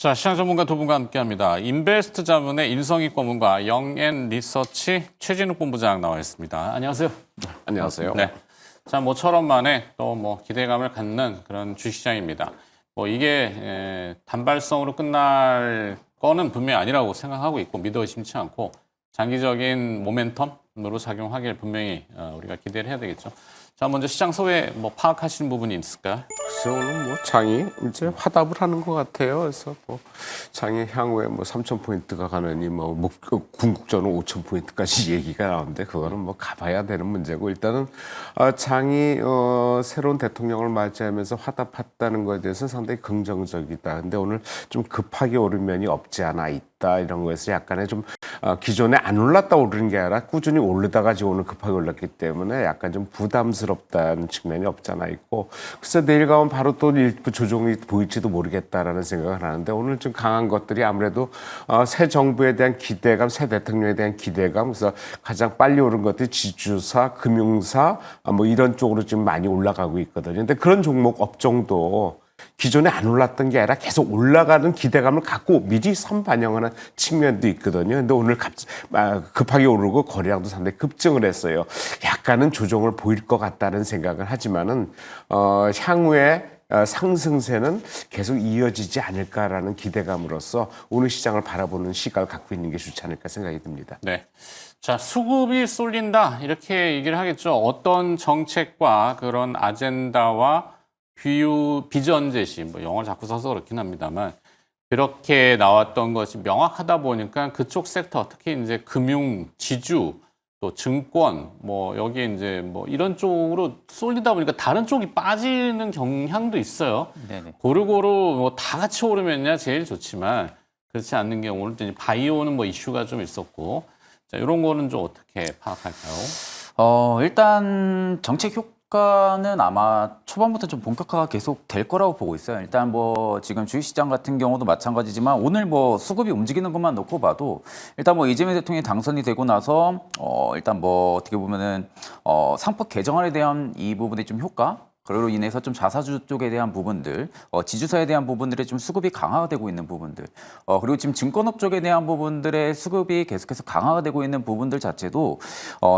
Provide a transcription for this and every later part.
자, 시장 전문가 두 분과 함께합니다. 인베스트 자문의 일성익 고문과 영앤리서치 최진욱 본부장 나와 있습니다. 안녕하세요. 안녕하세요. 네. 자, 모처럼 만에 또 기대감을 갖는 그런 주시장입니다. 이게 단발성으로 끝날 거는 분명히 아니라고 생각하고 있고 믿어 의심치 않고 장기적인 모멘텀으로 작용하길 분명히 우리가 기대를 해야 되겠죠. 자, 먼저 시장 소외 파악하시는 부분이 있을까요? 그래서 오늘 장이 이제 화답을 하는 것 같아요. 그래서 장이 향후에 3,000포인트가 가느니 궁극적으로 5,000포인트까지 얘기가 나오는데 그거는 가봐야 되는 문제고 일단은 장이 새로운 대통령을 맞이하면서 화답했다는 것에 대해서 상당히 긍정적이다. 근데 오늘 좀 급하게 오른 면이 없지 않아 있다. 이런 거에서 약간의 좀 기존에 안 올랐다 오르는 게 아니라 꾸준히 오르다가 지금 오늘 급하게 올랐기 때문에 약간 좀 부담스럽다는 측면이 없잖아 있고 그래서 내일 가면 바로 또 일부 조정이 보일지도 모르겠다라는 생각을 하는데 오늘 좀 강한 것들이 아무래도 새 정부에 대한 기대감, 새 대통령에 대한 기대감 그래서 가장 빨리 오른 것들이 지주사, 금융사 이런 쪽으로 지금 많이 올라가고 있거든요. 근데 그런 종목 업종도 기존에 안 올랐던 게 아니라 계속 올라가는 기대감을 갖고 미리 선반영하는 측면도 있거든요. 근데 오늘 급하게 오르고 거래량도 상당히 급증을 했어요. 약간은 조정을 보일 것 같다는 생각을 하지만은 향후에 상승세는 계속 이어지지 않을까라는 기대감으로써 오늘 시장을 바라보는 시각을 갖고 있는 게 좋지 않을까 생각이 듭니다. 네. 자, 수급이 쏠린다 이렇게 얘기를 하겠죠. 어떤 정책과 그런 아젠다와 비전 제시, 영어를 자꾸 써서 그렇긴 합니다만 그렇게 나왔던 것이 명확하다 보니까 그쪽 섹터, 특히 이제 금융, 지주, 또 증권, 여기 이제 이런 쪽으로 쏠리다 보니까 다른 쪽이 빠지는 경향도 있어요. 네네. 고루고루 다 같이 오르면야 제일 좋지만 그렇지 않는 경우는 이제 바이오는 이슈가 좀 있었고, 자, 이런 거는 좀 어떻게 파악할까요? 일단 정책 효과는 아마 초반부터 좀 본격화가 계속 될 거라고 보고 있어요. 일단 지금 주식시장 같은 경우도 마찬가지지만 오늘 수급이 움직이는 것만 놓고 봐도 일단 이재명 대통령이 당선이 되고 나서 일단 어떻게 보면은 상법 개정안에 대한 이 부분의 좀 효과 그로 인해서 좀 자사주 쪽에 대한 부분들, 지주사에 대한 부분들의 좀 수급이 강화되고 있는 부분들, 그리고 지금 증권업 쪽에 대한 부분들의 수급이 계속해서 강화가 되고 있는 부분들 자체도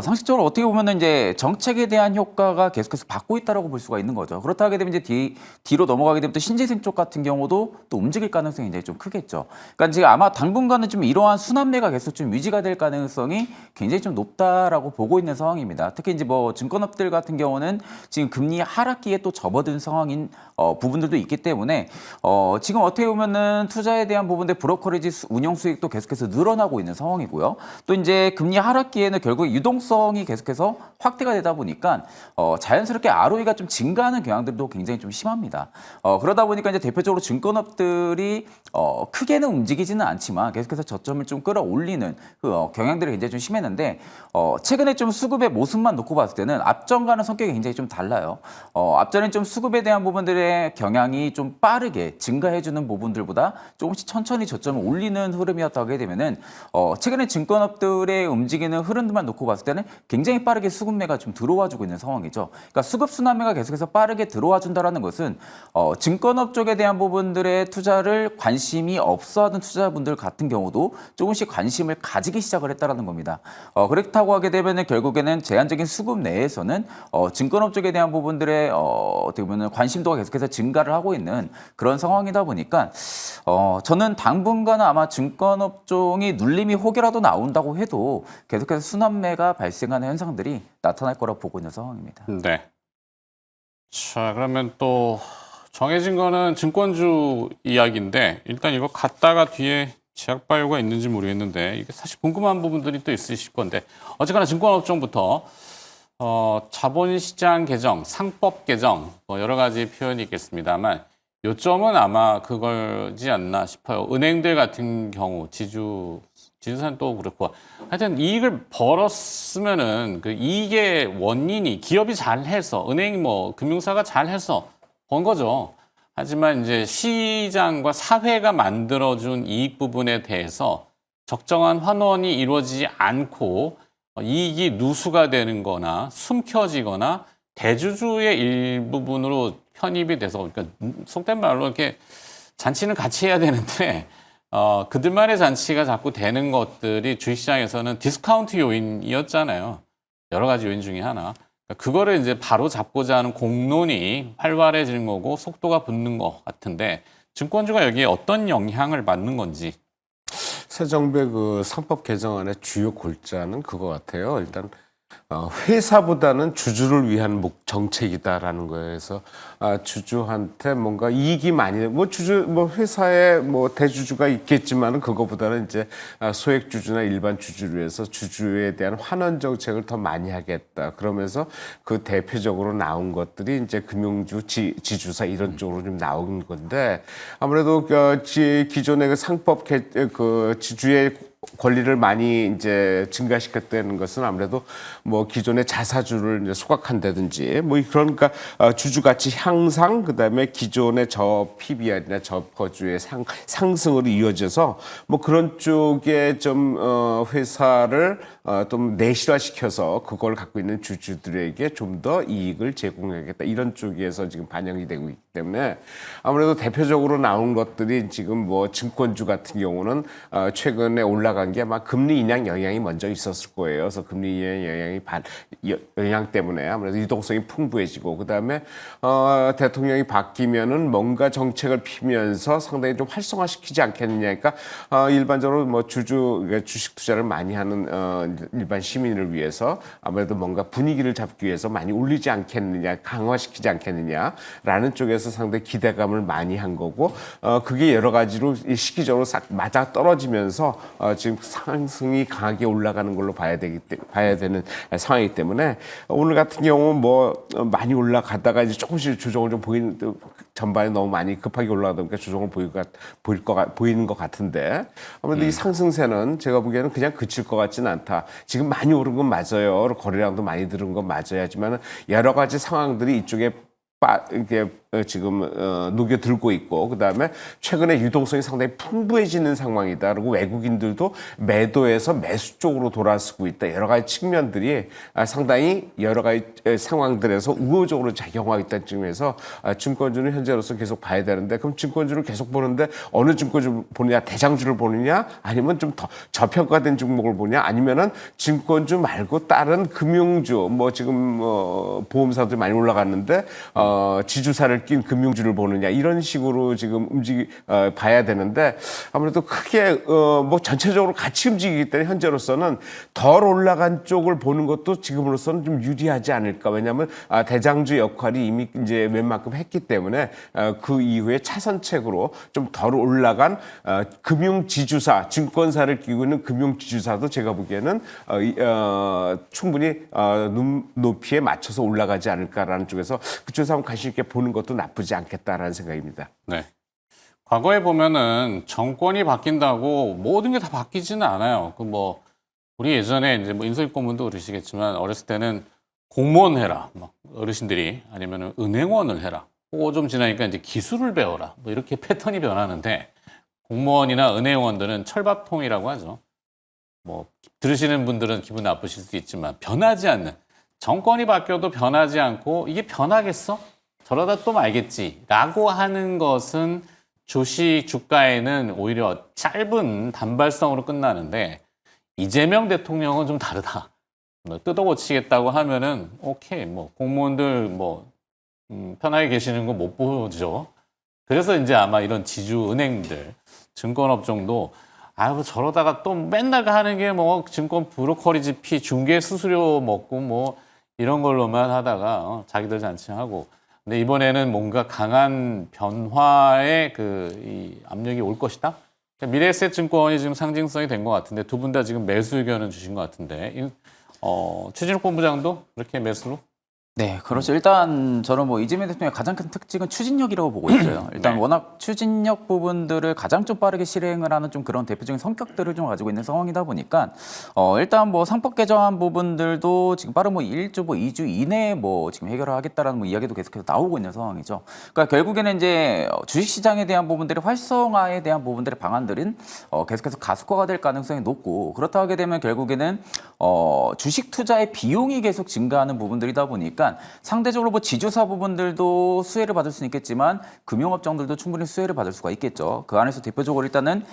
상식적으로 어떻게 보면은 이제 정책에 대한 효과가 계속해서 받고 있다라고 볼 수가 있는 거죠. 그렇다 하게 되면 이제 뒤로 넘어가게 되면 또 신재생 쪽 같은 경우도 또 움직일 가능성이 이제 좀 크겠죠. 그러니까 지금 아마 당분간은 좀 이러한 순환매가 계속 좀 유지가 될 가능성이 굉장히 좀 높다라고 보고 있는 상황입니다. 특히 이제 증권업들 같은 경우는 지금 금리 하락기에 또 접어든 상황인 부분들도 있기 때문에 지금 어떻게 보면은 투자에 대한 부분들 브로커리지 운영 수익도 계속해서 늘어나고 있는 상황이고요. 또 이제 금리 하락기에는 결국 유동성이 계속해서 확대가 되다 보니까 자연스럽게 ROE가 좀 증가하는 경향들도 굉장히 좀 심합니다. 그러다 보니까 이제 대표적으로 증권업들이 크게는 움직이지는 않지만 계속해서 저점을 좀 끌어올리는 그 경향들이 굉장히 좀 심했는데 최근에 좀 수급의 모습만 놓고 봤을 때는 앞전과는 성격이 굉장히 좀 달라요. 앞전엔 좀 수급에 대한 부분들의 경향이 좀 빠르게 증가해주는 부분들보다 조금씩 천천히 저점을 올리는 흐름이었다고 하게 되면은 최근에 증권업들의 움직이는 흐름들만 놓고 봤을 때는 굉장히 빠르게 수급매가 좀 들어와주고 있는 상황이죠. 그러니까 수급 순환매가 계속해서 빠르게 들어와준다라는 것은 증권업 쪽에 대한 부분들의 투자를 관심이 없어하던 투자자분들 같은 경우도 조금씩 관심을 가지기 시작을 했다라는 겁니다. 그렇다고 하게 되면은 결국에는 제한적인 수급 내에서는 증권업 쪽에 대한 부분들의 어떻게 보면 관심도가 계속해서 증가를 하고 있는 그런 상황이다 보니까 저는 당분간은 아마 증권업종이 눌림이 혹여라도 나온다고 해도 계속해서 순환매가 발생하는 현상들이 나타날 거라고 보고 있는 상황입니다. 네. 자, 그러면 또 정해진 거는 증권주 이야기인데 일단 이거 갔다가 뒤에 제약바이오가 있는지 모르겠는데 이게 사실 궁금한 부분들이 또 있으실 건데 어쨌거나 증권업종부터 자본시장 개정, 상법 개정 여러 가지 표현이 있겠습니다만 요점은 아마 그거지 않나 싶어요. 은행들 같은 경우 지주사는 또 그렇고 하여튼 이익을 벌었으면은 그 이익의 원인이 기업이 잘해서 은행 금융사가 잘해서 번 거죠. 하지만 이제 시장과 사회가 만들어준 이익 부분에 대해서 적정한 환원이 이루어지지 않고 이익이 누수가 되는 거나 숨겨지거나 대주주의 일부분으로 편입이 돼서 그러니까 속된 말로 이렇게 잔치는 같이 해야 되는데 그들만의 잔치가 자꾸 되는 것들이 주식시장에서는 디스카운트 요인이었잖아요. 여러 가지 요인 중에 하나. 그러니까 그거를 이제 바로 잡고자 하는 공론이 활발해지는 거고 속도가 붙는 것 같은데 증권주가 여기에 어떤 영향을 받는 건지. 새 정부의 그 상법 개정안의 주요 골자는 그거 같아요. 일단 회사보다는 주주를 위한 정책이다라는 거에서 주주한테 뭔가 이익이 많이 뭐 회사에 뭐 대주주가 있겠지만은 그거보다는 이제 소액 주주나 일반 주주를 위해서 주주에 대한 환원 정책을 더 많이 하겠다. 그러면서 그 대표적으로 나온 것들이 이제 금융주 지주사 이런 쪽으로 좀 나온 건데 아무래도 기존의 그 상법 그 지주의 권리를 많이 이제 증가시켰다는 것은 아무래도 뭐 기존의 자사주를 이제 소각한다든지 뭐 그러니까 주주 가치 향상 그다음에 기존의 저 PBR이나 저 거주의 상승으로 이어져서 뭐 그런 쪽에 좀 회사를 좀 내실화시켜서 그걸 갖고 있는 주주들에게 좀 더 이익을 제공하겠다 이런 쪽에서 지금 반영이 되고 있기 때문에 아무래도 대표적으로 나온 것들이 지금 뭐 증권주 같은 경우는 최근에 올라간 게 아마 금리 인하 영향이 먼저 있었을 거예요. 그래서 금리 인하 영향 때문에 아무래도 유동성이 풍부해지고 그다음에 대통령이 바뀌면은 뭔가 정책을 피면서 상당히 좀 활성화시키지 않겠느냐. 그러니까 일반적으로 뭐 주식 투자를 많이 하는 일반 시민을 위해서 아무래도 뭔가 분위기를 잡기 위해서 많이 올리지 않겠느냐, 강화시키지 않겠느냐라는 쪽에서 상당히 기대감을 많이 한 거고 그게 여러 가지로 시기적으로 싹 맞아 떨어지면서 지금 상승이 강하게 올라가는 걸로 봐야 되는 상황이기 때문에 오늘 같은 경우는 뭐 많이 올라가다가 이제 조금씩 조정을 좀 보이는 전반에 너무 많이 급하게 올라가다 보니까 조정을 보이는 것 같은데 아무래도 이 상승세는 제가 보기에는 그냥 그칠 것 같지는 않다. 지금 많이 오른 건 맞아요. 거래량도 많이 들은 건 맞아야지만 여러 가지 상황들이 이쪽에 이렇게 지금 녹여들고 있고 그다음에 최근에 유동성이 상당히 풍부해지는 상황이다. 그리고 외국인들도 매도에서 매수 쪽으로 돌아서고 있다. 여러 가지 측면들이 상당히 여러 가지 상황들에서 우호적으로 작용하고 있다는 측면에서 증권주는 현재로서 계속 봐야 되는데 그럼 증권주를 계속 보는데 어느 증권주 보느냐 대장주를 보느냐 아니면 좀 더 저평가된 종목을 보냐 아니면은 증권주 말고 다른 금융주 뭐 지금 보험사들이 많이 올라갔는데 지주사를 낀 금융주를 보느냐 이런 식으로 지금 봐야 되는데 아무래도 크게 뭐 전체적으로 같이 움직이기 때문에 현재로서는 덜 올라간 쪽을 보는 것도 지금으로서는 좀 유리하지 않을까. 왜냐하면 대장주 역할이 이미 이제 웬만큼 했기 때문에 그 이후에 차선책으로 좀 덜 올라간 금융지주사 증권사를 끼고 있는 금융지주사도 제가 보기에는 충분히 눈높이에 맞춰서 올라가지 않을까라는 쪽에서 그쪽에서 한번 관심 있게 보는 것도 나쁘지 않겠다라는 생각입니다. 네. 과거에 보면은 정권이 바뀐다고 모든 게 다 바뀌지는 않아요. 그 뭐 우리 예전에 이제 뭐 인서입 고문도 그러시겠지만 어렸을 때는 공무원 해라, 막 어르신들이 아니면은 은행원을 해라. 그거 좀 지나니까 이제 기술을 배워라. 뭐 이렇게 패턴이 변하는데 공무원이나 은행원들은 철밥통이라고 하죠. 뭐 들으시는 분들은 기분 나쁘실 수 있지만 변하지 않는 정권이 바뀌어도 변하지 않고 이게 변하겠어? 저러다 또 말겠지 라고 하는 것은 주식 주가에는 오히려 짧은 단발성으로 끝나는데 이재명 대통령은 좀 다르다. 뭐 뜯어고치겠다고 하면은 오케이 뭐 공무원들 뭐 편하게 계시는 거 못 보죠. 그래서 이제 아마 이런 지주 은행들 증권업종도 뭐 저러다가 또 맨날 하는 게 뭐 증권 브로커리지 피 중개 수수료 먹고 뭐 이런 걸로만 하다가 자기들 잔치하고 근데 이번에는 뭔가 강한 변화의 이 압력이 올 것이다. 미래에셋증권이 지금 상징성이 된 것 같은데 두 분 다 지금 매수 의견을 주신 것 같은데 최진욱 본부장도 그렇게 매수로? 네, 그렇죠. 일단 저는 뭐 이재명 대통령의 가장 큰 특징은 추진력이라고 보고 있어요. 일단 네. 워낙 추진력 부분들을 가장 좀 빠르게 실행을 하는 좀 그런 대표적인 성격들을 좀 가지고 있는 상황이다 보니까 일단 뭐 상법 개정안 부분들도 지금 빠른 뭐 1주 뭐 2주 이내에 뭐 지금 해결을 하겠다라는 뭐 이야기도 계속해서 나오고 있는 상황이죠. 그러니까 결국에는 이제 주식 시장에 대한 부분들이 활성화에 대한 부분들의 방안들은 계속해서 가속화가 될 가능성이 높고 그렇다 하게 되면 결국에는 주식 투자의 비용이 계속 증가하는 부분들이다 보니까 보니까 상대적으로 뭐 지주사 부분들도 수혜를 받을 수는 있겠지만 금융업종들도 충분히 수혜를 받을 수가 있겠죠. 그 안에서 대표적으로 일단은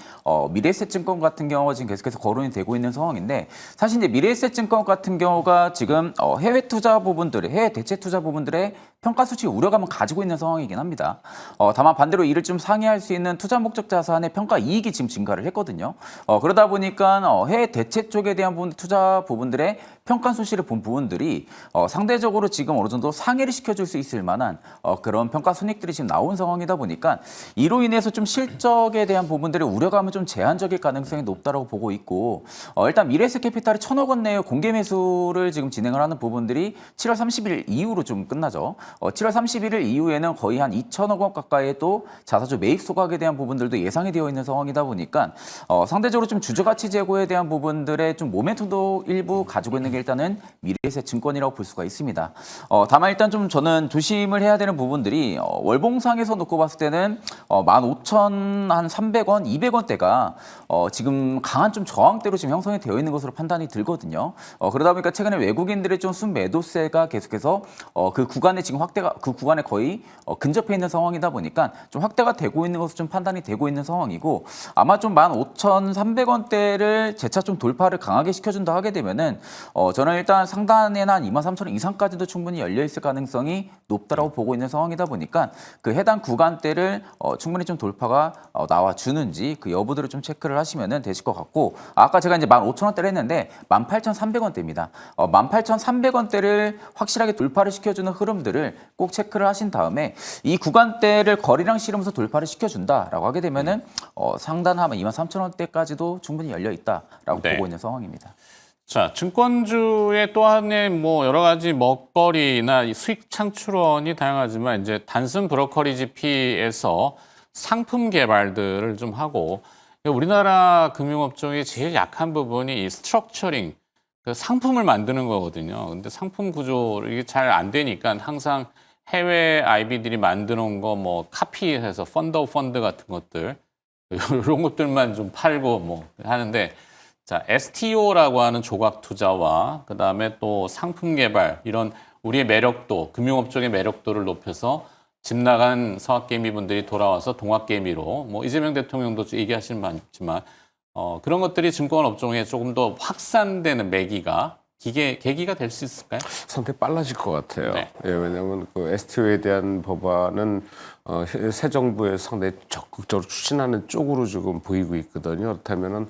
미래에셋증권 같은 경우가 지금 계속해서 거론이 되고 있는 상황인데 사실 이제 미래에셋증권 같은 경우가 지금 해외 투자 부분들의 해외 대체 투자 부분들의 평가 수치 우려감을 가지고 있는 상황이긴 합니다. 다만 반대로 이를 좀 상회할 수 있는 투자 목적 자산의 평가 이익이 지금 증가를 했거든요. 그러다 보니까 해외 대체 쪽에 대한 부분 투자 부분들의 평가 수치를 본 부분들이 상대적으로 지금 어느 정도 상회를 시켜줄 수 있을 만한 그런 평가 손익들이 지금 나온 상황이다 보니까 이로 인해서 좀 실적에 대한 부분들의 우려감은 좀 제한적일 가능성이 높다라고 보고 있고 일단 미래에셋캐피탈이 1,000억 원 내의 공개 매수를 지금 진행을 하는 부분들이 7월 30일 이후로 좀 끝나죠. 7월 31일 이후에는 거의 한 2,000억 원 가까이의 또 자사주 매입 소각에 대한 부분들도 예상이 되어 있는 상황이다 보니까 상대적으로 좀 주주가치 제고에 대한 부분들의 좀 모멘텀도 일부 가지고 있는 게 일단은 미래에셋 증권이라고 볼 수가 있습니다. 다만 일단 좀 저는 조심을 해야 되는 부분들이 월봉상에서 놓고 봤을 때는 15,300원, 200원대가 지금 강한 좀 저항대로 지금 형성이 되어 있는 것으로 판단이 들거든요. 그러다 보니까 최근에 외국인들의 좀 순매도세가 계속해서 그 구간에 지금 확대가 그 구간에 거의 근접해 있는 상황이다 보니까 좀 확대가 되고 있는 것으로 좀 판단이 되고 있는 상황이고 아마 좀 15,300원대를 재차 좀 돌파를 강하게 시켜준다 하게 되면은 저는 일단 상단에는 한 23,000원 이상까지도 충분히 열려 있을 가능성이 높다라고 보고 있는 상황이다 보니까 그 해당 구간대를 충분히 좀 돌파가 나와 주는지 그 여부들을 좀 체크를 하시면은 되실 것 같고 아까 제가 이제 15,000원대를 했는데 18,300원대입니다. 18,300원대를 확실하게 돌파를 시켜주는 흐름들을 꼭 체크를 하신 다음에 이 구간대를 거리랑 실으면서 돌파를 시켜준다라고 하게 되면은 상단 하면 23,000원대까지도 충분히 열려 있다라고 네. 보고 있는 상황입니다. 자, 증권주의 또 하나의 뭐 여러 가지 먹거리나 이 수익 창출원이 다양하지만 이제 단순 브로커리지 피에서 상품 개발들을 좀 하고 우리나라 금융업종의 제일 약한 부분이 이 스트럭처링, 그 상품을 만드는 거거든요. 근데 상품 구조 이게 잘 안 되니까 항상 해외 IB들이 만드는 거 뭐 카피해서 펀드 같은 것들 이런 것들만 좀 팔고 뭐 하는데 자, STO라고 하는 조각 투자와 그다음에 또 상품 개발 이런 우리의 매력도 금융업종의 매력도를 높여서 집 나간 서학개미 분들이 돌아와서 동학개미로 뭐 이재명 대통령도 얘기하시는 바 있지만 그런 것들이 증권 업종에 조금 더 확산되는 계기가 될 수 있을까요? 상당히 빨라질 것 같아요. 네. 예, 왜냐하면 그 STO에 대한 법안은 새 정부에서 상당히 적극적으로 추진하는 쪽으로 지금 보이고 있거든요. 그렇다면은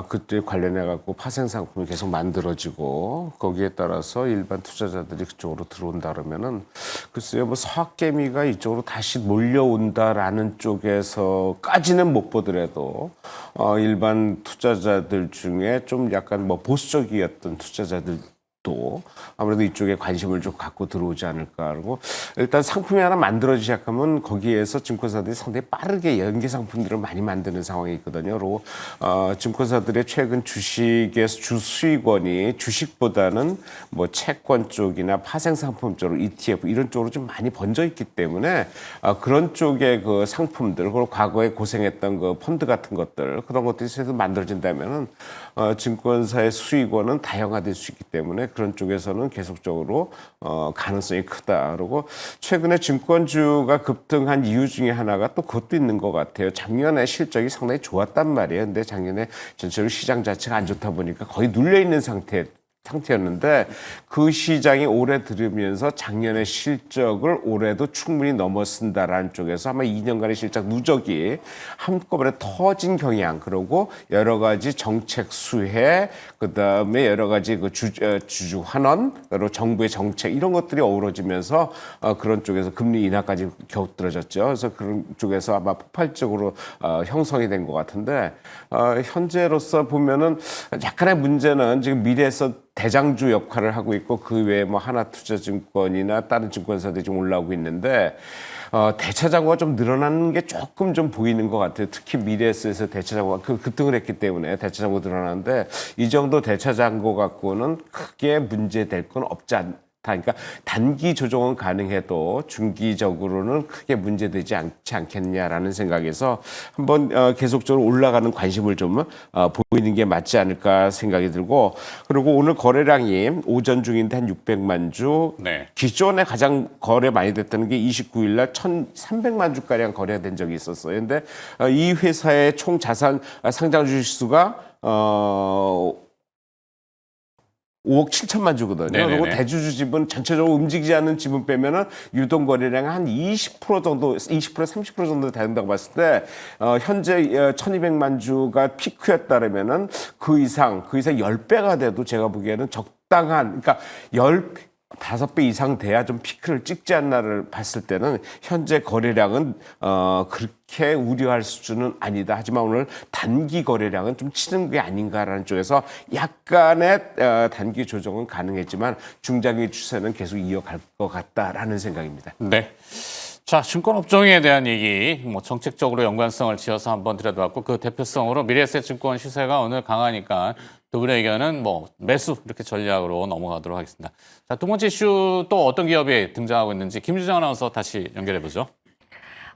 그때 관련해 갖고 파생 상품이 계속 만들어지고 거기에 따라서 일반 투자자들이 그쪽으로 들어온다 그러면은 글쎄요, 뭐 서학개미가 이쪽으로 다시 몰려온다라는 쪽에서까지는 못 보더라도 일반 투자자들 중에 좀 약간 뭐 보수적이었던 투자자들 또 아무래도 이쪽에 관심을 좀 갖고 들어오지 않을까 하고 일단 상품이 하나 만들어지기 시작하면 거기에서 증권사들이 상당히 빠르게 연계 상품들을 많이 만드는 상황이 있거든요. 그리고 증권사들의 최근 주식의 주 수익원이 주식보다는 뭐 채권 쪽이나 파생 상품 쪽으로 ETF 이런 쪽으로 좀 많이 번져 있기 때문에 그런 쪽의 그 상품들 그리고 과거에 고생했던 그 펀드 같은 것들 그런 것들이 계속 만들어진다면은 증권사의 수익원은 다양화될 수 있기 때문에 그런 쪽에서는 계속적으로 가능성이 크다. 그리고 최근에 증권주가 급등한 이유 중에 하나가 또 그것도 있는 것 같아요. 작년에 실적이 상당히 좋았단 말이에요. 근데 작년에 전체로 시장 자체가 안 좋다 보니까 거의 눌려 있는 상태였는데 그 시장이 올해 들으면서 작년의 실적을 올해도 충분히 넘어선다라는 쪽에서 아마 2년간의 실적 누적이 한꺼번에 터진 경향 그리고 여러 가지 정책 수혜 그다음에 여러 가지 그 주주 환원 그리고 정부의 정책 이런 것들이 어우러지면서 그런 쪽에서 금리 인하까지 곁들여졌죠. 그래서 그런 쪽에서 아마 폭발적으로 형성이 된 것 같은데 현재로서 보면은 약간의 문제는 지금 미래에서 대장주 역할을 하고 있고 그 외에 뭐 하나투자증권이나 다른 증권사들이 좀 올라오고 있는데 대차장고가 좀 늘어나는 게 조금 좀 보이는 것 같아요. 특히 미래에셋에서 대차장고가 급등을 했기 때문에 대차장고 늘어나는데 이 정도 대차장고 갖고는 크게 문제될 건 없지 않다. 그러니까 단기 조정은 가능해도 중기적으로는 크게 문제되지 않지 않겠냐라는 생각에서 한번 계속적으로 올라가는 관심을 좀 보이는 게 맞지 않을까 생각이 들고, 그리고 오늘 거래량이 오전 중인데 한 600만 주, 네. 기존에 가장 거래 많이 됐다는 게 29일 날 1,300만 주가량 거래된 적이 있었어요. 근데 이 회사의 총 자산 상장 주식수가 5억 7천만 주거든요. 네네네. 그리고 대주주 지분 전체적으로 움직이지 않는 지분 빼면은 유동 거래량 한 20% 정도, 20% 30% 정도 된다고 봤을 때 현재 1,200만 주가 피크였다면은 그 이상 10배가 돼도 제가 보기에는 적당한, 그러니까 5배 이상 돼야 좀 피크를 찍지 않나를 봤을 때는 현재 거래량은 그렇게 우려할 수준은 아니다. 하지만 오늘 단기 거래량은 좀 치는 게 아닌가라는 쪽에서 약간의 단기 조정은 가능했지만 중장기 추세는 계속 이어갈 것 같다라는 생각입니다. 네. 자, 증권업종에 대한 얘기, 뭐 정책적으로 연관성을 지어서 한번 들여다봤고, 그 대표성으로 미래에셋증권 시세가 오늘 강하니까 두 분의 의견은 뭐 매수 이렇게 전략으로 넘어가도록 하겠습니다. 자, 두 번째 이슈 또 어떤 기업이 등장하고 있는지 김주정 아나운서 다시 연결해 보죠.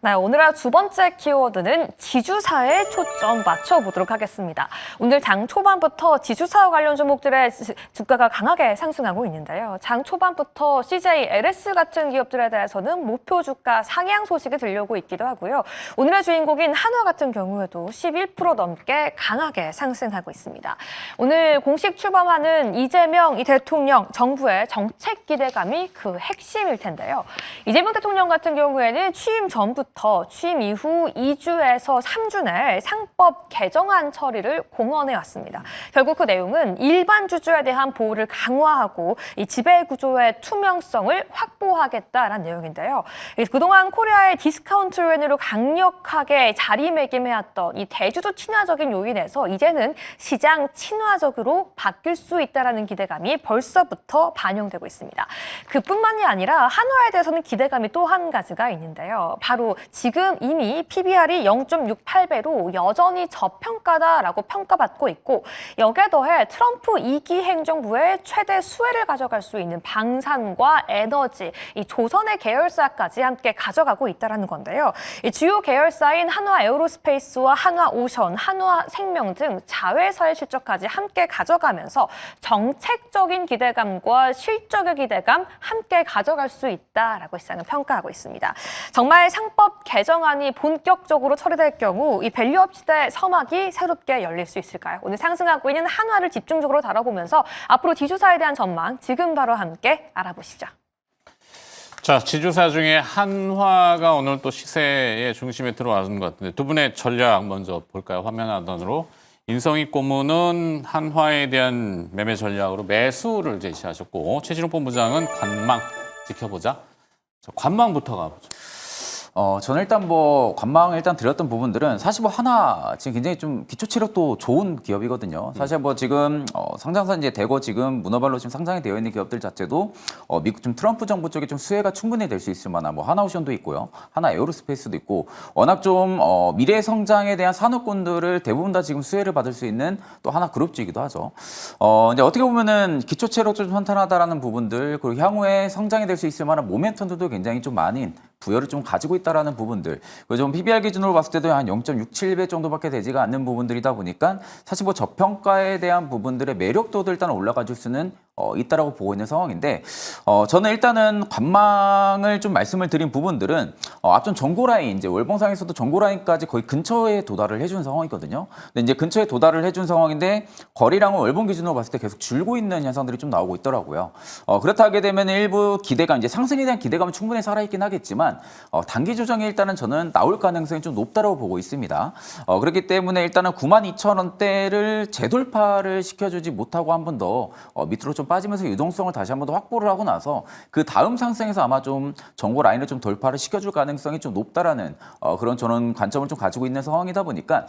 네, 오늘의 두 번째 키워드는 지주사에 초점 맞춰보도록 하겠습니다. 오늘 장 초반부터 지주사와 관련 종목들의 주가가 강하게 상승하고 있는데요. 장 초반부터 CJ, LS 같은 기업들에 대해서는 목표 주가 상향 소식이 들려오고 있기도 하고요. 오늘의 주인공인 한화 같은 경우에도 11% 넘게 강하게 상승하고 있습니다. 오늘 공식 출범하는 이재명 대통령, 정부의 정책 기대감이 그 핵심일 텐데요. 이재명 대통령 같은 경우에는 취임 전부터 취임 이후 2주에서 3주 내 상법 개정안 처리를 공언해 왔습니다. 결국 그 내용은 일반 주주에 대한 보호를 강화하고 이 지배 구조의 투명성을 확보하겠다라는 내용인데요. 그동안 코리아의 디스카운트 유엔으로 강력하게 자리매김해왔던 이 대주주 친화적인 요인에서 이제는 시장 친화적으로 바뀔 수 있다라는 기대감이 벌써부터 반영되고 있습니다. 그뿐만이 아니라 한화에 대해서는 기대감이 또 한 가지가 있는데요. 바로 지금 이미 PBR이 0.68배로 여전히 저평가다라고 평가받고 있고, 여기에 더해 트럼프 2기 행정부의 최대 수혜를 가져갈 수 있는 방산과 에너지, 이 조선의 계열사까지 함께 가져가고 있다는 건데요. 이 주요 계열사인 한화 에어로스페이스와 한화 오션, 한화 생명 등 자회사의 실적까지 함께 가져가면서 정책적인 기대감과 실적의 기대감 함께 가져갈 수 있다라고 시장은 평가하고 있습니다. 정말 상법 개정안이 본격적으로 처리될 경우 이 밸류업 시대 서막이 새롭게 열릴 수 있을까요? 오늘 상승하고 있는 한화를 집중적으로 다뤄보면서 앞으로 지주사에 대한 전망 지금 바로 함께 알아보시죠. 자, 지주사 중에 한화가 오늘 또 시세의 중심에 들어왔는 것 같은데 두 분의 전략 먼저 볼까요? 화면 하단으로. 인성익 고문은 한화에 대한 매매 전략으로 매수를 제시하셨고, 최진욱 본부장은 관망 지켜보자. 자, 관망부터 가보죠. 저는 일단 뭐 관망을 일단 드렸던 부분들은 사실 뭐 하나 지금 굉장히 좀 기초 체력도 좋은 기업이거든요. 사실 뭐 지금 상장사 이제 대거 지금 문어발로 지금 상장이 되어 있는 기업들 자체도 미국 좀 트럼프 정부 쪽에 좀 수혜가 충분히 될 수 있을 만한 뭐 하나오션도 있고요, 하나 에어로스페이스도 있고 워낙 좀 미래 성장에 대한 산업군들을 대부분 다 지금 수혜를 받을 수 있는 또 하나 그룹주이기도 하죠. 이제 어떻게 보면은 기초 체력 좀 탄탄하다라는 부분들, 그리고 향후에 성장이 될 수 있을 만한 모멘텀들도 굉장히 좀 많은 부여를 좀 가지고 있다라는 부분들, 그리고 좀 PBR 기준으로 봤을 때도 한 0.67배 정도밖에 되지가 않는 부분들이다 보니까 사실 뭐 저평가에 대한 부분들의 매력도도 일단 올라가 줄 수는 있다라고 보고 있는 상황인데, 저는 일단은 관망을 좀 말씀을 드린 부분들은 앞전 전고 라인, 이제 월봉상에서도 전고 라인까지 거의 근처에 도달을 해준 상황이거든요. 근데 이제 근처에 도달을 해준 상황인데 거래량은 월봉 기준으로 봤을 때 계속 줄고 있는 현상들이 좀 나오고 있더라고요. 그렇다 하게 되면 일부 기대감, 이제 상승에 대한 기대감은 충분히 살아있긴 하겠지만 단기 조정이 일단은 저는 나올 가능성이 좀 높다라고 보고 있습니다. 그렇기 때문에 일단은 92,000원대를 재돌파를 시켜주지 못하고 한 번 더 밑으로 좀 빠지면서 유동성을 다시 한 번 더 확보를 하고 나서 그 다음 상승에서 아마 좀 전고 라인을 좀 돌파를 시켜줄 가능성이 좀 높다라는 그런 저는 관점을 좀 가지고 있는 상황이다 보니까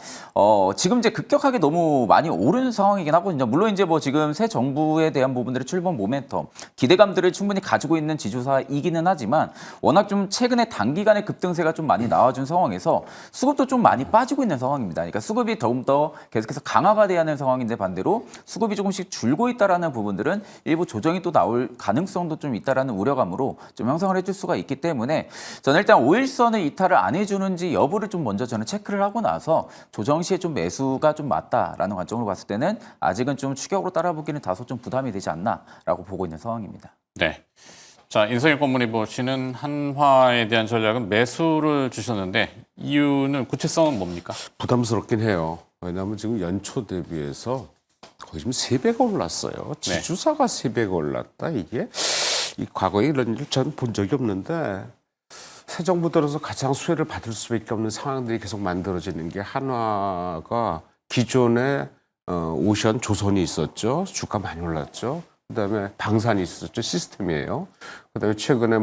지금 이제 급격하게 너무 많이 오른 상황이긴 하거든요. 물론 이제 뭐 지금 새 정부에 대한 부분들의 출범 모멘텀, 기대감들을 충분히 가지고 있는 지주사이기는 하지만 워낙 좀 최근에 단기간에 급등세가 좀 많이 나와준 상황에서 수급도 좀 많이 빠지고 있는 상황입니다. 그러니까 수급이 더욱 더 계속해서 강화가 돼야 하는 상황인데 반대로 수급이 조금씩 줄고 있다라는 부분들은 일부 조정이 또 나올 가능성도 좀 있다라는 우려감으로 좀 형성을 해줄 수가 있기 때문에 저는 일단 5일선을 이탈을 안 해주는지 여부를 좀 먼저 저는 체크를 하고 나서 조정 시에 좀 매수가 좀 맞다라는 관점으로 봤을 때는 아직은 좀 추격으로 따라보기는 다소 좀 부담이 되지 않나라고 보고 있는 상황입니다. 네. 자, 인성일 고문이 보시는 한화에 대한 전략은 매수를 주셨는데 이유는 구체성은 뭡니까? 부담스럽긴 해요. 왜냐하면 지금 연초 대비해서 거의 지금 3배가 올랐어요. 지주사가 3배가 올랐다. 이게 이 과거에 이런 일 전 본 적이 없는데 새 정부 들어서 가장 수혜를 받을 수밖에 없는 상황들이 계속 만들어지는 게 한화가 기존에 오션 조선이 있었죠. 주가 많이 올랐죠. 그다음에 방산이 있었죠. 시스템이에요. 그다음에 최근에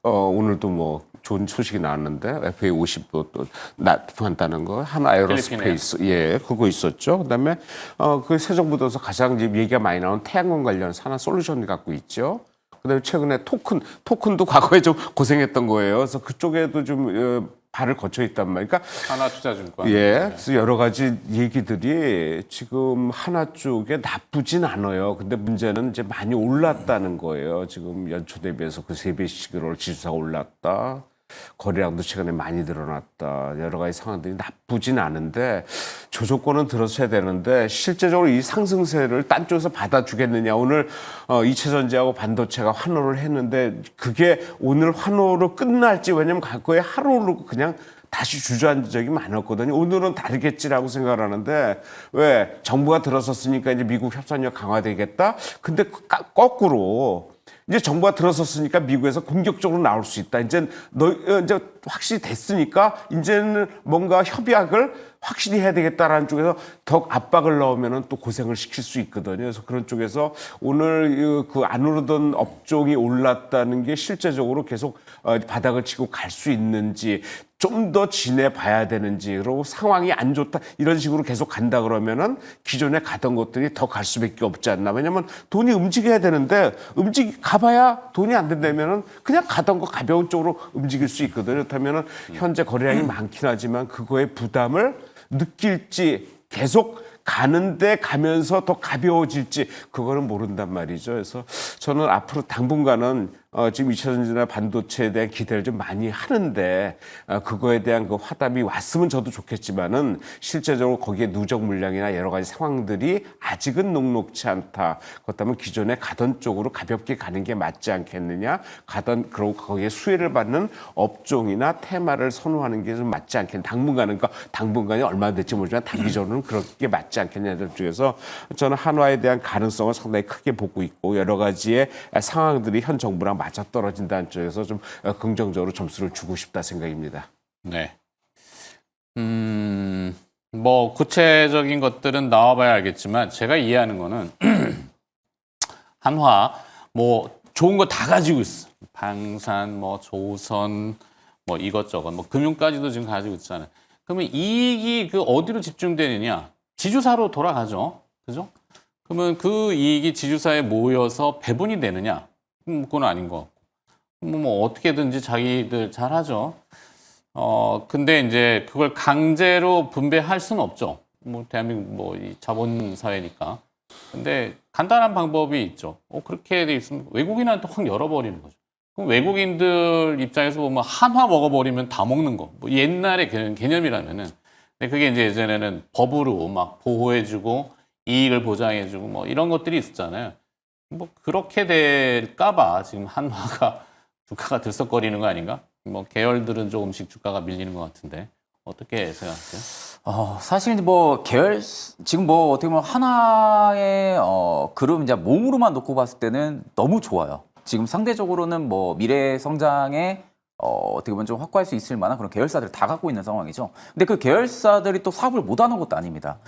오늘도 좋은 소식이 나왔는데 FA50도 또 납품한다는 거 하나 에어로스페이스 예 그거 있었죠. 그다음에 그 새 정부 들어서 가장 지금 얘기가 많이 나온 태양광 관련 산하 솔루션을 갖고 있죠. 그다음에 최근에 토큰도 과거에 좀 고생했던 거예요. 그래서 그쪽에도 좀 발을 거쳐 있단 말이에요. 그러니까 하나투자증권. 예, 그래서 여러 가지 얘기들이 지금 하나 쪽에 나쁘진 않아요. 근데 문제는 이제 많이 올랐다는 거예요. 지금 연초 대비해서 그 3배씩으로 지수사가 올랐다. 거래량도 최근에 많이 늘어났다. 여러 가지 상황들이 나쁘진 않은데 조정권은 들어서야 되는데 실제적으로 이 상승세를 딴 쪽에서 받아주겠느냐. 오늘 이체전지하고 반도체가 환호를 했는데 그게 오늘 환호로 끝날지 왜냐면 과거에 하루로 그냥 다시 주저앉은 적이 많았거든요. 오늘은 다르겠지라고 생각을 하는데 왜 정부가 들어섰으니까 이제 미국 협상력 강화되겠다. 근데 거꾸로 이제 정부가 들어섰으니까 미국에서 공격적으로 나올 수 있다. 이제 확실히 됐으니까 이제는 뭔가 협약을 확실히 해야 되겠다라는 쪽에서 더 압박을 넣으면은 또 고생을 시킬 수 있거든요. 그래서 그런 쪽에서 오늘 그 안 오르던 업종이 올랐다는 게 실제적으로 계속 바닥을 치고 갈 수 있는지 좀 더 지내봐야 되는지 그리고 상황이 안 좋다 이런 식으로 계속 간다 그러면은 기존에 가던 것들이 더 갈 수밖에 없지 않나. 왜냐면 돈이 움직여야 되는데 가봐야 돈이 안 된다면은 그냥 가던 거 가벼운 쪽으로 움직일 수 있거든요. 그렇다면은 현재 거래량이 많긴 하지만 그거의 부담을 느낄지 계속 가는데 가면서 더 가벼워질지 그거는 모른단 말이죠. 그래서 저는 앞으로 당분간은 지금 2차전지나 반도체에 대한 기대를 좀 많이 하는데 그거에 대한 그 화답이 왔으면 저도 좋겠지만은 실제적으로 거기에 누적 물량이나 여러 가지 상황들이 아직은 녹록치 않다. 그렇다면 기존에 가던 쪽으로 가볍게 가는 게 맞지 않겠느냐. 그리고 거기에 수혜를 받는 업종이나 테마를 선호하는 게 좀 맞지 않겠느냐. 당분간이 얼마 될지 모르지만 단기적으로는 그렇게 맞지 않겠냐. 쪽에서 저는 한화에 대한 가능성을 상당히 크게 보고 있고 여러 가지의 상황들이 현 정부랑 맞아떨어진다는 쪽에서 좀 긍정적으로 점수를 주고 싶다 생각입니다. 네. 구체적인 것들은 나와봐야 알겠지만 제가 이해하는 거는 한화 좋은 거 다 가지고 있어. 방산, 조선, 이것저것, 금융까지도 지금 가지고 있잖아요. 그러면 이익이 어디로 집중되느냐? 지주사로 돌아가죠. 그죠? 그러면 그 이익이 지주사에 모여서 배분이 되느냐? 그건 아닌 것 같고. 어떻게든지 자기들 잘 하죠. 근데 이제 그걸 강제로 분배할 수는 없죠. 대한민국 이 자본 사회니까. 근데 간단한 방법이 있죠. 그렇게 돼 있으면 외국인한테 확 열어버리는 거죠. 그럼 외국인들 입장에서 보면 한화 먹어버리면 다 먹는 거. 옛날의 개념이라면은. 근데 그게 이제 예전에는 법으로 막 보호해주고 이익을 보장해주고 이런 것들이 있었잖아요. 그렇게 될까봐 지금 한화가 주가가 들썩거리는 거 아닌가? 계열들은 조금씩 주가가 밀리는 것 같은데 어떻게 생각하세요? 사실 지금 어떻게 보면 하나의 그룹 이제 몸으로만 놓고 봤을 때는 너무 좋아요. 지금 상대적으로는 미래 성장에 어떻게 보면 좀 확보할 수 있을 만한 그런 계열사들을 다 갖고 있는 상황이죠. 근데 그 계열사들이 또 사업을 못하는 것도 아닙니다.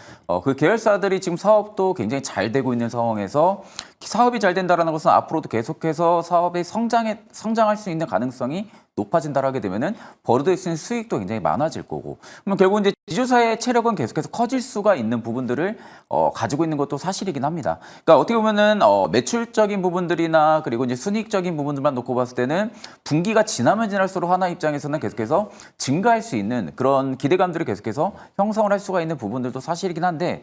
그 계열사들이 지금 사업도 굉장히 잘 되고 있는 상황에서 사업이 잘 된다는 것은 앞으로도 계속해서 사업이 성장할 수 있는 가능성이 높아진다라게 되면은 벌어들일 수 있는 수익도 굉장히 많아질 거고. 그러면 결국 이제 지주사의 체력은 계속해서 커질 수가 있는 부분들을 가지고 있는 것도 사실이긴 합니다. 그러니까 어떻게 보면은 매출적인 부분들이나 그리고 이제 순이익적인 부분들만 놓고 봤을 때는 분기가 지나면 지날수록 하나 입장에서는 계속해서 증가할 수 있는 그런 기대감들을 계속해서 형성을 할 수가 있는 부분들도 사실이긴 한데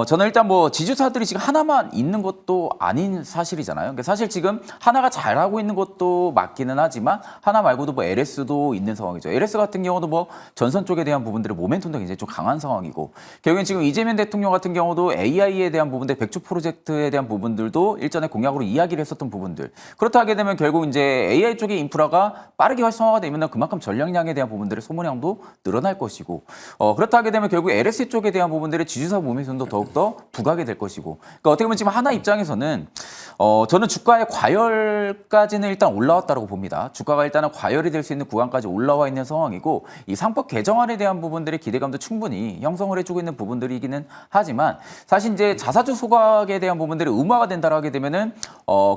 저는 일단 뭐 지주사들이 지금 하나만 있는 것도 아닌 사실이잖아요. 그러니까 사실 지금 하나가 잘하고 있는 것도 맞기는 하지만 하나 말고도 뭐 LS도 있는 상황이죠. LS 같은 경우도 뭐 전선 쪽에 대한 부분들을 모멘텀도 굉장히 좀 강한 상황이고 결국엔 지금 이재명 대통령 같은 경우도 AI에 대한 부분들, 백주 프로젝트에 대한 부분들도 일전에 공약으로 이야기를 했었던 부분들. 그렇다 하게 되면 결국 이제 AI 쪽의 인프라가 빠르게 활성화가 되면 그만큼 전력량에 대한 부분들의 소모량도 늘어날 것이고 그렇다 하게 되면 결국 LS 쪽에 대한 부분들의 지주사 모멘텀도 더욱더 부각이 될 것이고 그러니까 어떻게 보면 지금 하나 입장에서는 저는 주가의 과열까지는 일단 올라왔다고 봅니다. 주가가 일단은 과열이 될 수 있는 구간까지 올라와 있는 상황이고 이 상법 개정안에 대한 부분들의 기대감도 충분히 형성을 해주고 있는 부분들이기는 하지만 사실 이제 자사주 소각에 대한 부분들이 의무화가 된다고 하게 되면은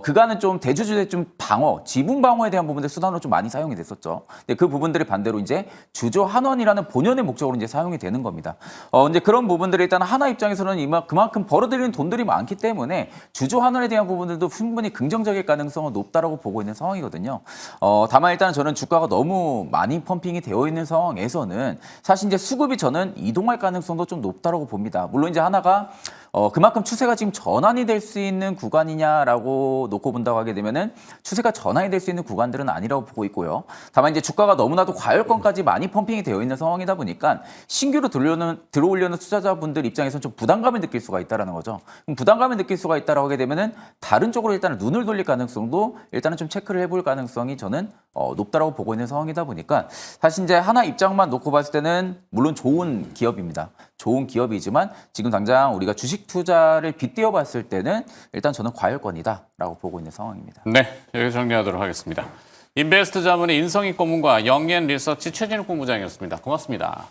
그간은 좀 대주주의 좀 방어, 지분 방어에 대한 부분들 수단으로 좀 많이 사용이 됐었죠. 근데 그 부분들이 반대로 이제 주주 환원이라는 본연의 목적으로 이제 사용이 되는 겁니다. 이제 그런 부분들이 일단 하나 입장에서는 그만큼 벌어들이는 돈들이 많기 때문에 주주 환원에 대한 부분들도 충분히 긍정적일 가능성은 높다라고 보고 있는 상황이거든요. 다만 일단 저는 주가가 너무 많이 펌핑이 되어 있는 상황에서는 사실 이제 수급이 저는 이동할 가능성도 좀 높다라고 봅니다. 물론 이제 하나가 그만큼 추세가 지금 전환이 될 수 있는 구간이냐라고 놓고 본다고 하게 되면은 추세가 전환이 될 수 있는 구간들은 아니라고 보고 있고요. 다만 이제 주가가 너무나도 과열권까지 많이 펌핑이 되어 있는 상황이다 보니까 신규로 들어오려는 투자자분들 입장에서는 좀 부담감을 느낄 수가 있다라는 거죠. 그럼 부담감을 느낄 수가 있다라고 하게 되면은 다른 쪽으로 일단은 눈을 돌릴 가능성도 일단은 좀 체크를 해볼 가능성이 저는 높다라고 보고 있는 상황이다 보니까 사실 이제 하나 입장만 놓고 봤을 때는 물론 좋은 기업입니다. 좋은 기업이지만 지금 당장 우리가 주식 투자를 빗대어 봤을 때는 일단 저는 과열권이다라고 보고 있는 상황입니다. 네, 여기서 정리하도록 하겠습니다. 인베스트 자문의 인성희 고문과 영앤 리서치 최진욱 본부장이었습니다. 고맙습니다.